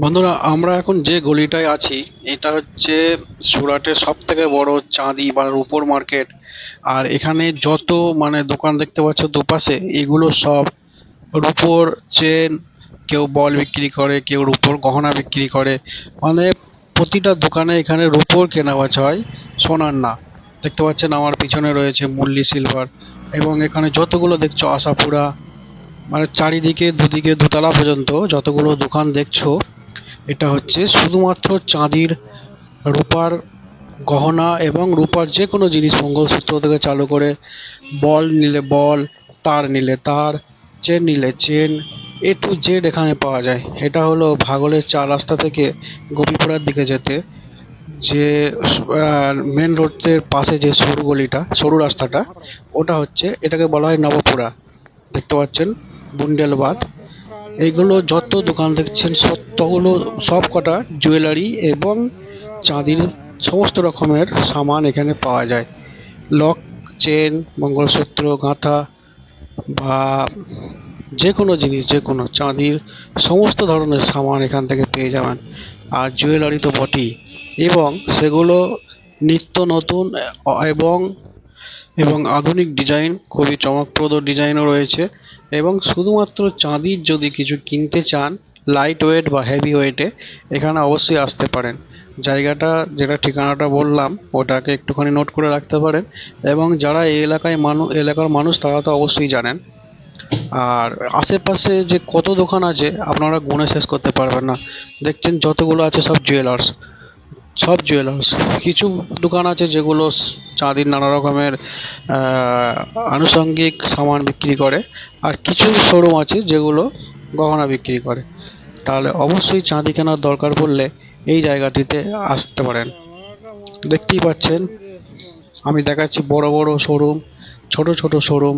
বন্ধুরা, আমরা এখন যে গলিটায় আছি এটা হচ্ছে সুরাটের সব থেকে বড় চাঁদি বা রূপোর মার্কেট। আর এখানে যত দোকান দেখতে পাচ্ছ দুপাশে, এগুলো সব রূপোর চেন। কেউ বল বিক্রি করে, কেউ রূপোর গহনা বিক্রি করে। মানে প্রতিটা দোকানে এখানে রূপোর কেনা বেচা হয়, সোনার না। দেখতে পাচ্ছেন আমার পিছনে রয়েছে মুরলি সিলভার। এবং এখানে যতগুলো দেখছো আশাপুরা, চারিদিকে দুদিকে দোতলা পর্যন্ত যতগুলো দোকান দেখছো, এটা হচ্ছে শুধুমাত্র চাঁদির, রূপার গহনা এবং রূপার যে কোনো জিনিস, মঙ্গলসূত্র থেকে চালু করে বল নিলে বল, তার নিলে তার, চেন নিলে চেন, A to Z এখানে পাওয়া যায়। এটা হলো ভাগলের 4 রাস্তা থেকে গোপীপুরার দিকে যেতে, যে মেন রোডের পাশে যে সরু গলিটা, সরু রাস্তাটা, ওটা হচ্ছে, এটাকে বলা হয় নবপুরা। দেখতে পাচ্ছেন বুন্ডেলবাদ। এইগুলো যত দোকান দেখছেন সবগুলো, সব কটা জুয়েলারি এবং চাঁদির সমস্ত রকমের সামান এখানে পাওয়া যায়। লক, চেন, মঙ্গলসূত্র, গাঁথা বা যে কোনো জিনিস, যে কোনো চাঁদির সমস্ত ধরনের সামান এখান থেকে পেয়ে যাবেন। আর জুয়েলারি তো বটেই, এবং সেগুলো নিত্য নতুন এবং এবং আধুনিক ডিজাইন, খুবই চমকপ্রদ ডিজাইনও রয়েছে। এবং শুধুমাত্র চাঁদির যদি কিছু কিনতে চান লাইট ওয়েট বা হেভি ওয়েটে, এখানে অবশ্যই আসতে পারেন। জায়গাটা, যেটা ঠিকানাটা বললাম, ওটাকে একটুখানি নোট করে রাখতে পারেন। এবং যারা এই এলাকার মানুষ তারা তো অবশ্যই জানেন। আর আশেপাশে যে কত দোকান আছে আপনারা গুণে শেষ করতে পারবেন না। দেখছেন যতগুলো আছে সব জুয়েলার্স, সব জুয়েলার্স। কিছু দোকান আছে যেগুলো চাঁদির নানা রকমের আনুষঙ্গিক সামান বিক্রি করে। আর কিছু শোরুম আছে যেগুলো গহনা বিক্রি করে। তাহলে অবশ্যই চাঁদি কেনার দরকার পড়লে এই জায়গাটিতে আসতে পারেন। দেখতেই পাচ্ছেন আমি দেখাচ্ছি বড় বড় শোরুম, ছোট ছোট শোরুম,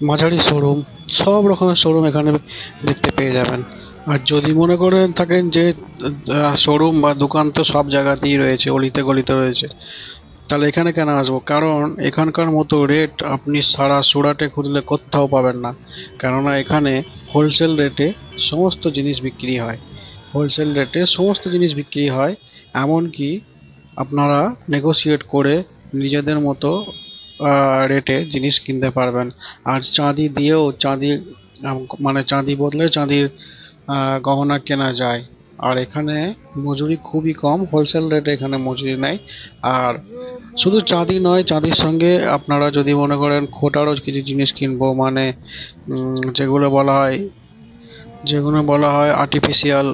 মাঝারি শোরুম, সব রকমের শোরুম এখানে দেখতে পেয়ে যাবেন। আর যদি মনে করেন থাকেন যে শোরুম বা দোকান তো সব জায়গাতেই রয়েছে, অলিতে গলিতে রয়েছে, তাহলে এখানে কেন আসবো? কারণ এখানকার মতো রেট আপনি সারা সুরাটে খুঁজলে কোথাও পাবেন না। কেননা এখানে হোলসেল রেটে সমস্ত জিনিস বিক্রি হয়। হোলসেল রেটে সমস্ত জিনিস বিক্রি হয়। এমনকি আপনারা নেগোশিয়েট করে নিজেদের মতো রেটে জিনিস কিনতে পারবেন। আর চাঁদি দিয়েও চাঁদি বদলে চাঁদির গহনা কেনা যায়। আর এখানে মজুরি খুবই কম, হোলসেল রেটে এখানে মজুরি নেয়। আর শুধু চাঁদি নয়, চাঁদির সঙ্গে আপনারা যদি মনে করেন খোটারও কিছু জিনিস কিনবো, যেগুলো বলা হয় আর্টিফিশিয়াল